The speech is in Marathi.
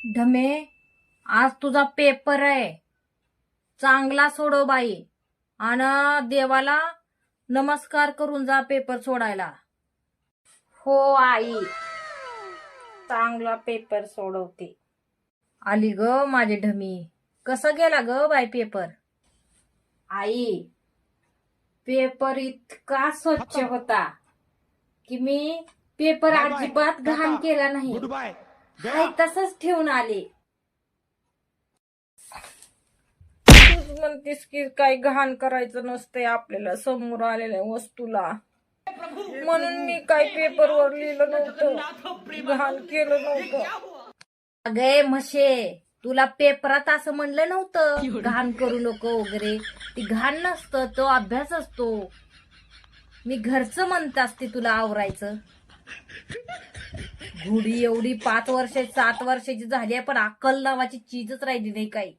ढमे, आज तुझा पेपर आहे. चांगला सोडव बाई. आणि देवाला नमस्कार करून जा पेपर सोडायला. हो आई, चांगला पेपर सोडवते. आली ग माझी ढमी. कसं गेला ग बाई पेपर? आई, पेपर इतका स्वच्छ होता की मी पेपर अजिबात घाण केला नाही. हाय तसंच ठेवून आले. तूच म्हणतीस की काही घाण करायचं नसतंय आपल्याला समोर आलेल्या वस्तूला, म्हणून मी काही पेपरवर लिहिलं नव्हतं, घाण केलं नव्हतं. अगे म्हशे, तुला पेपरात असं म्हणलं नव्हतं घाण करू नको वगैरे. ती घाण नसतं, तो अभ्यास असतो. मी घरचं म्हणत असते तुला आवरायचं. घोडी एवढी 5 वर्षाची 7 वर्षाची झाली आहे, पण अक्कल नावाची चीजच राहिली नाही काही.